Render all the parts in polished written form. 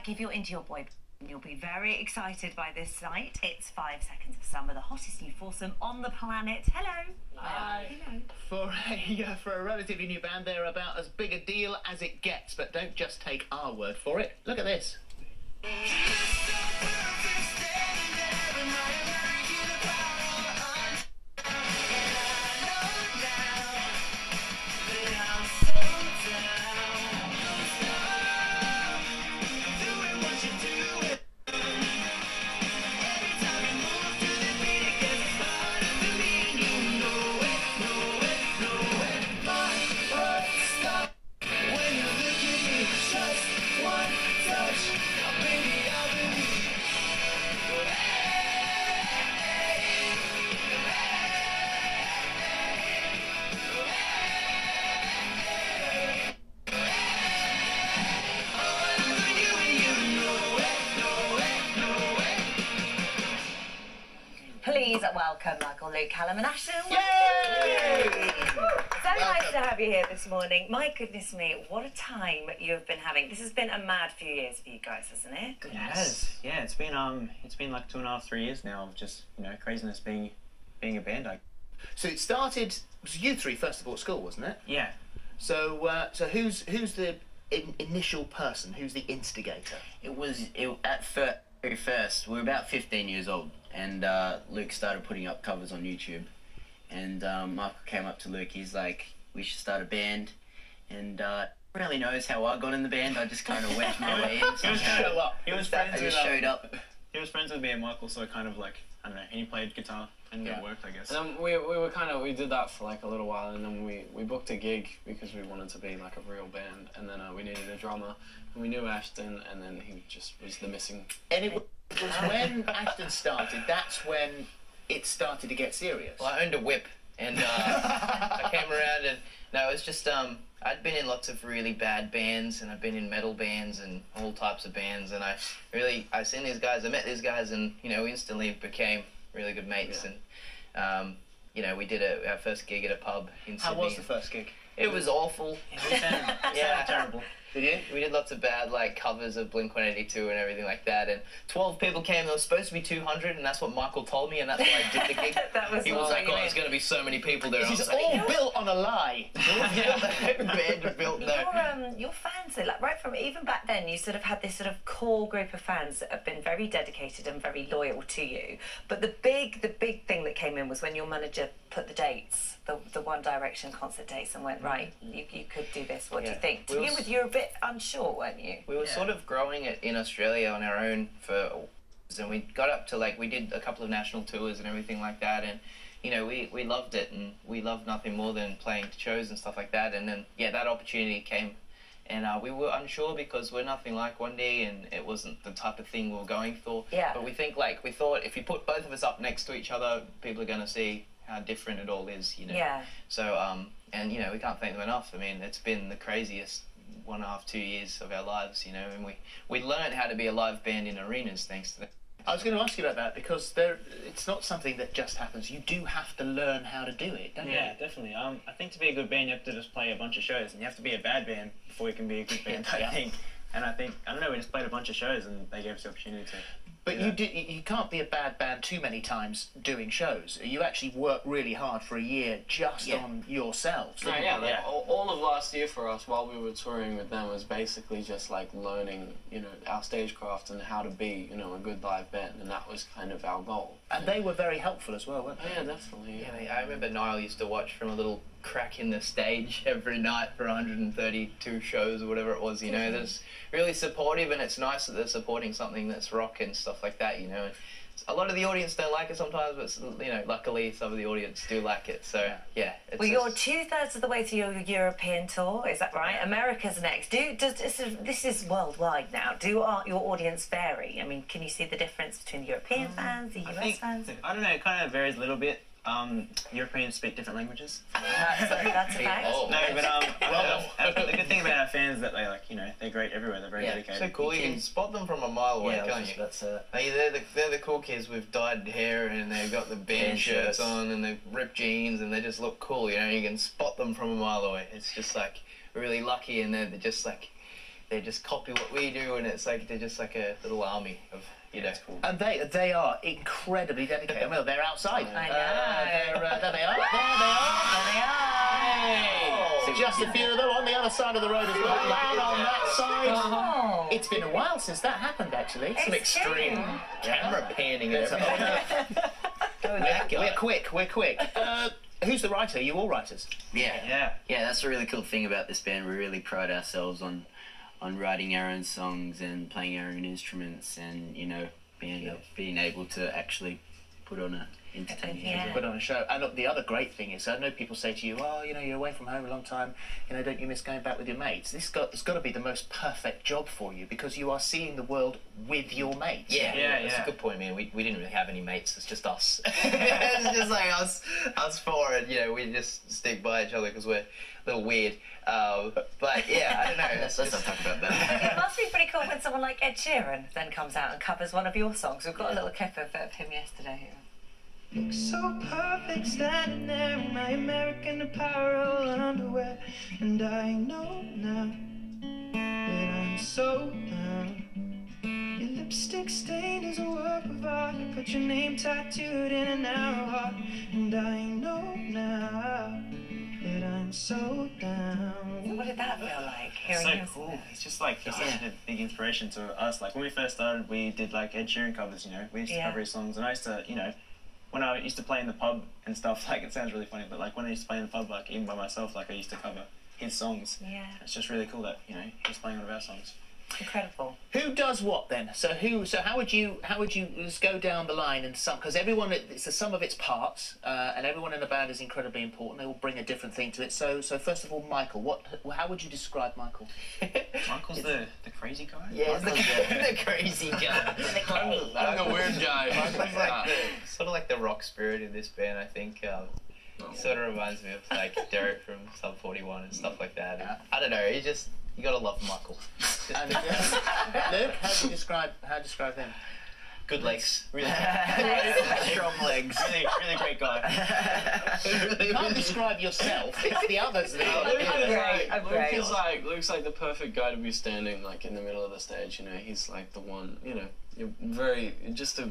like, if you're into your boy, you'll be very excited by this night. It's 5 seconds of summer, the hottest new foursome on the planet. Hello. Hi. Hello. For a relatively new band, they're about as big a deal as it gets, but don't just take our word for it. Look at this. Please welcome Michael, Luke, Callum and Ashton. Yay! So nice to have you here this morning. My goodness me, what a time you've been having. This has been a mad few years for you guys, hasn't it? It has. Yeah, it's been like 2.5, 3 years now of just, you know, craziness being a band. So it started, it was you three first of all at school, wasn't it? Yeah. So who's the initial person? Who's the instigator? At first, we were about 15 years old, and Luke started putting up covers on YouTube, and Michael came up to Luke. He's like, we should start a band, and really knows how I got in the band. I just kind of wedged my way in. He was friends with showed up. He was friends with me and Michael, so kind of like, I don't know, and he played guitar and it worked, I guess. And we did that for like a little while, and then we booked a gig because we wanted to be like a real band, and then we needed a drummer, and we knew Ashton, and then he just was the missing. And it was when Ashton started, that's when it started to get serious. Well, I owned a whip, and I came around, and no, it was just I'd been in lots of really bad bands, and I've been in metal bands and all types of bands, and I seen these guys, I met these guys, and you know, instantly became really good mates, and you know, we did our first gig at a pub in Sydney. How was the first gig? It was awful. It sounded terrible. Did you? We did lots of bad like covers of Blink-182 and everything like that, and 12 people came. There was supposed to be 200, and that's what Michael told me, and that's why I did the gig. He was like, "Oh, there's going to be so many people there." This is all built on a lie. Your fans, though, like right from even back then, you sort of had this sort of core group of fans that have been very dedicated and very loyal to you. But the big thing that came in was when your manager put the dates, the One Direction concert dates, and went, right, you could do this. What do you think? To begin with, you were a bit unsure, weren't you? We were sort of growing it in Australia on our own and we got up to like, we did a couple of national tours and everything like that, and you know, we loved it, and we loved nothing more than playing shows and stuff like that, and then that opportunity came, and we were unsure because we're nothing like One D, and it wasn't the type of thing we were going for. But we thought if you put both of us up next to each other, people are going to see how different it all is, you know. So and you know, we can't thank them enough. I mean, it's been the craziest 1.5, 2 years of our lives, you know, and we learned how to be a live band in arenas thanks to that. I was going to ask you about that because it's not something that just happens. You do have to learn how to do it, don't you? Yeah, definitely. I think to be a good band, you have to just play a bunch of shows, and you have to be a bad band before you can be a good band, I think. And I don't know, we just played a bunch of shows, and they gave us the opportunity to. But you can't be a bad band too many times doing shows. You actually work really hard for a year just on yourselves. All of last year for us, while we were touring with them, was basically just like learning, you know, our stagecraft and how to be, you know, a good live band, and that was kind of our goal. And they were very helpful as well, weren't they? Yeah, definitely. Yeah, I remember Niall used to watch from a little crack in the stage every night for 132 shows or whatever it was, you know. That's really supportive, and it's nice that they're supporting something that's rock and stuff like that, you know. A lot of the audience don't like it sometimes, but you know, luckily some of the audience do like it. So yeah. Well, you're 2/3 of the way through your European tour, is that right? America's next. This is worldwide now. Do your audience vary? I mean, can you see the difference between the European fans, the US fans? I don't know. It kind of varies a little bit. Europeans speak different languages. That's a fact. No, but the good thing about our fans is that they they're great everywhere. They're very dedicated. So cool. You can spot them from a mile away, can't you? They're the cool kids with dyed hair, and they've got the band shirts on, and they've ripped jeans, and they just look cool. You know, you can spot them from a mile away. It's just like really lucky, and they're just like they just copy what we do, and it's like they're just like a little army of, you know. Cool. And they are incredibly dedicated. Well, they're outside. I know. There they are. There they are. There they are. Hey. Just a few of them on the other side of the road as well. And on that side. Oh. It's been a while since that happened, actually. Some extreme camera panning and We're quick. Who's the writer? Are you all writers? Yeah, that's the really cool thing about this band. We really pride ourselves on writing our own songs and playing our own instruments, and being able to actually put on a entertaining Yeah. Put on a show. And look, the other great thing is, I know people say to you, "Oh, you're away from home a long time. Don't you miss going back with your mates?" It's got to be the most perfect job for you, because you are seeing the world with your mates. Yeah, that's a good point, man. We didn't really have any mates. It's just us. It's just like us four, and we just stick by each other because we're a little weird. But yeah, I don't know. Let's not talk about that. It must be pretty cool when someone like Ed Sheeran then comes out and covers one of your songs. We've got a little clip of him yesterday. Look so perfect standing there in my American Apparel underwear, and I know now that I'm so down. Your lipstick stain is a work of art. You put your name tattooed in an arrow heart, and I know now that I'm so down. What did that feel like? It's Hearing so yours? cool. It's just like he's such a big inspiration to us. Like when we first started, we did like Ed Sheeran covers. We used to cover his songs, and I used to, when I used to play in the pub and stuff, like, it sounds really funny, but like when I used to play in the pub, like even by myself, like I used to cover his songs. Yeah. It's just really cool that he's playing one of our songs. Incredible. Who does what then? So how would you let's go down the line and because everyone, it's the sum of its parts, and everyone in the band is incredibly important. They all bring a different thing to it. So first of all, Michael, how would you describe Michael? Michael's the crazy guy. Yeah, the crazy guy. I'm the weird guy. Michael's like sort of like the rock spirit in this band, I think. He sort of reminds me of like Derek from Sub 41 and stuff like that. And I don't know. You gotta love Michael. And, Luke, how do you describe him? Good legs. Really, Strong legs. really great guy. You can't describe yourself. It's the others that Luke's like the perfect guy to be standing like in the middle of the stage. He's like the one. You're very just a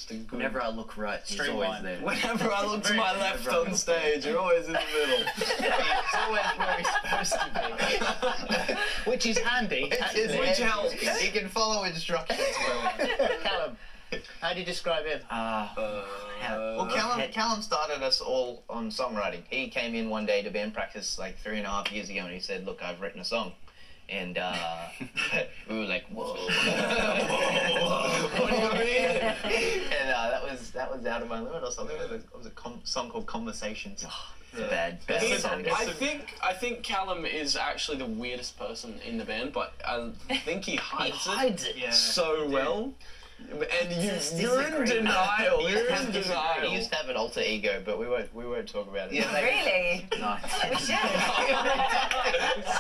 good. Whenever I look right, he's always there. Whenever I look to my left on stage, you're always in the middle. It's always where he's supposed to be. Which is handy. Which helps. He can follow instructions well. Callum, how do you describe him? Well, Callum started us all on songwriting. He came in one day to band practice like 3.5 years ago, and he said, "Look, I've written a song." And we were like, "Whoa, what do you mean?" And that was out of my limit or something. It was a song called Conversations. It's a bad song. I think Callum is actually the weirdest person in the band, but I think he hides it so well. And you're in denial. You're in denial. He used to have an alter ego, but we won't talk about it. Yeah, Really? Nice. We should.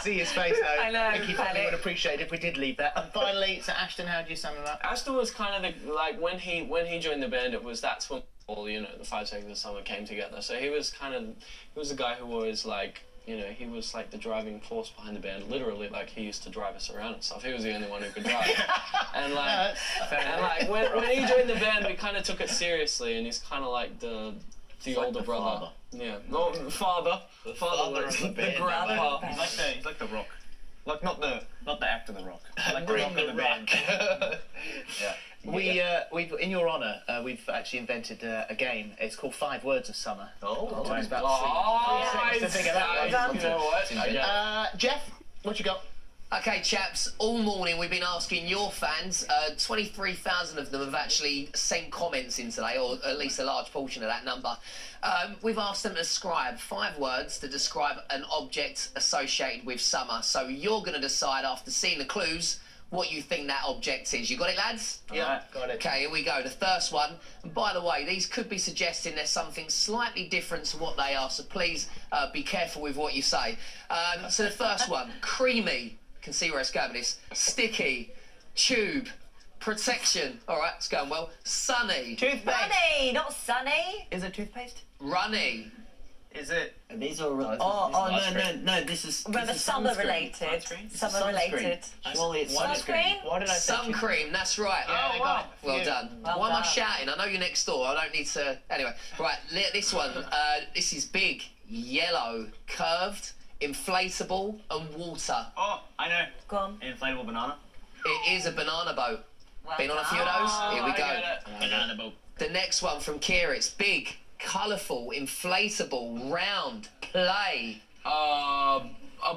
See his face though. I know, I think he probably panic. would appreciate it if we did leave that. And finally, so Ashton, how do you sum him up? Ashton was kind of when he joined the band, that's when all the 5 Seconds of Summer came together. So he was the guy who was like. He was like the driving force behind the band. Literally, like he used to drive us around and stuff. He was the only one who could drive. And when he joined the band, we kind of took it seriously. And he's kind of like the older brother. Yeah, no, father The father of the band. grandpa. He's like the Rock. Like not the actor The Rock. Like the Bring Rock the of the band. Yeah. We've in your honour, we've actually invented a game. It's called 5 Words of Summer. Oh, It's about Oh, 3 seconds to figure that one. you know what? Jeff, what you got? Okay, chaps, all morning we've been asking your fans. 23,000 of them have actually sent comments in today, or at least a large portion of that number. We've asked them to describe 5 words to describe an object associated with summer. So you're going to decide after seeing the clues what you think that object is. You got it, lads? Yeah, got it. Okay, here we go. The first one. And by the way, these could be suggesting there's something slightly different to what they are, so please be careful with what you say. So the first one, creamy. Can see where it's going with this. Sticky, tube, protection. All right, it's going well. Sunny, Runny, not sunny. Is it toothpaste? runny, Is it? Are these all? this is No. This is. Remember, this is summer sunscreen. related. Summer Sunscreen. related. Surely it's Sunscreen? What did I say? Sun cream, that's right. Yeah, wow. Well done. Well Why am I done. shouting? I know you're next door. I don't need to. Anyway, right. This one. This is big, yellow, curved, inflatable, and water. Oh, I know. Go on. An inflatable banana. It is a banana boat. Well Been on a few of done. those. Here we I go. get it. Banana boat. The next one from Kira. It's big, colourful, inflatable, round, play. A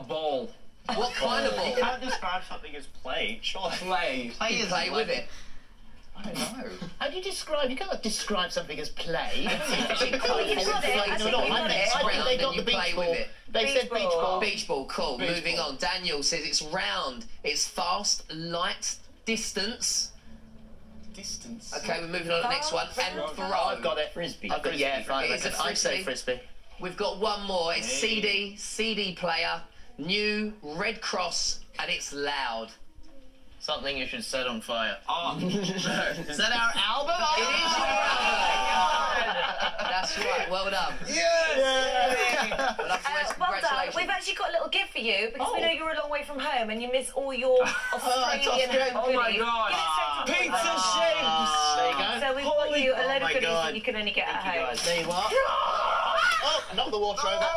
ball. What kind of You ball? can't describe something as play. Sure. Play. You play with it. I don't know. How do you describe? You can't describe something as play. Actually, you got it. inflatable, You got it. it's I think round they and got you the beach play ball. with it. They said beach ball. Beach ball, cool. Beach Moving ball. on. Daniel says it's round, it's fast, light, distance. Distance. Okay, we're moving on to the next one. And throw. I've got it. Frisbee. I've got yeah. Fine. It is a I say frisbee. frisbee. We've got one more. It's CD player, new, Red Cross, and it's loud. Something you should set on fire. Oh. Is that our album? It is your That's right. Well done. Yeah. Well done. Well done. Congratulations. We've actually got a little gift for you because we Oh. know you're a long way from home and you miss all your Australian home Oh my goodies. God. Give it straight to the Pizza point. shapes. There you go. So we've got you a load my of goodies God. that you can only get at home. There you are. Oh, knock the water over.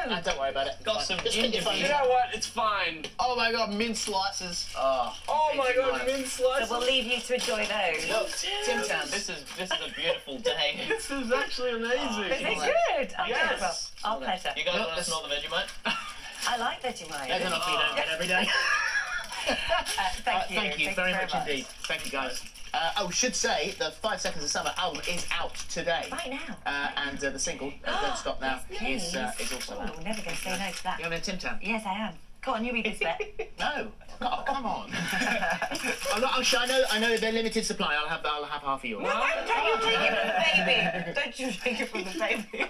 No. Don't worry about it. Got some Just keep your phone. You know what? It's fine. Oh my God, mint slices. Oh. Oh my God, mint So slices. we'll leave you to enjoy those. Look, Tim Tams. This is a beautiful day. This is actually amazing. Is it good? Oh, Yes. good. Well, our pleasure. You guys Look, want to this- smell the Vegemite? I like Vegemite. They're not you don't get every day. Thank you. Thank you very much indeed. Thank you, guys. Should say the 5 Seconds of Summer album is out today. Right now. And the single, Don't Stop Now, is also out. Oh, never going to say no to that. You having a Tim Tam? Yes, I am. Go on, you read this bit. No. Oh, come on. I know they're limited supply. I'll have half of yours. Don't you take it from the baby. Don't you take it from the baby.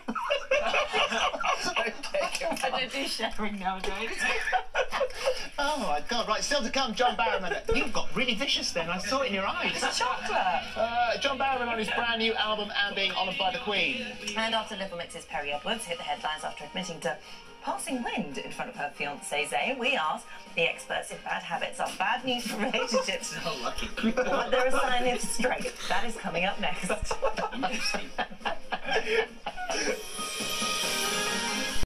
I don't do sharing nowadays. Oh my God! Right, still to come, John Barrowman. You got really vicious then. I saw it in your eyes. Chocolate. John Barrowman on his brand new album and being honoured by the Queen. And after Little Mix's Perry Edwards hit the headlines after admitting to passing wind in front of her fiancé Zayn, we asked the experts if bad habits are bad news for relationships So lucky. or they're a sign of strength. That is coming up next.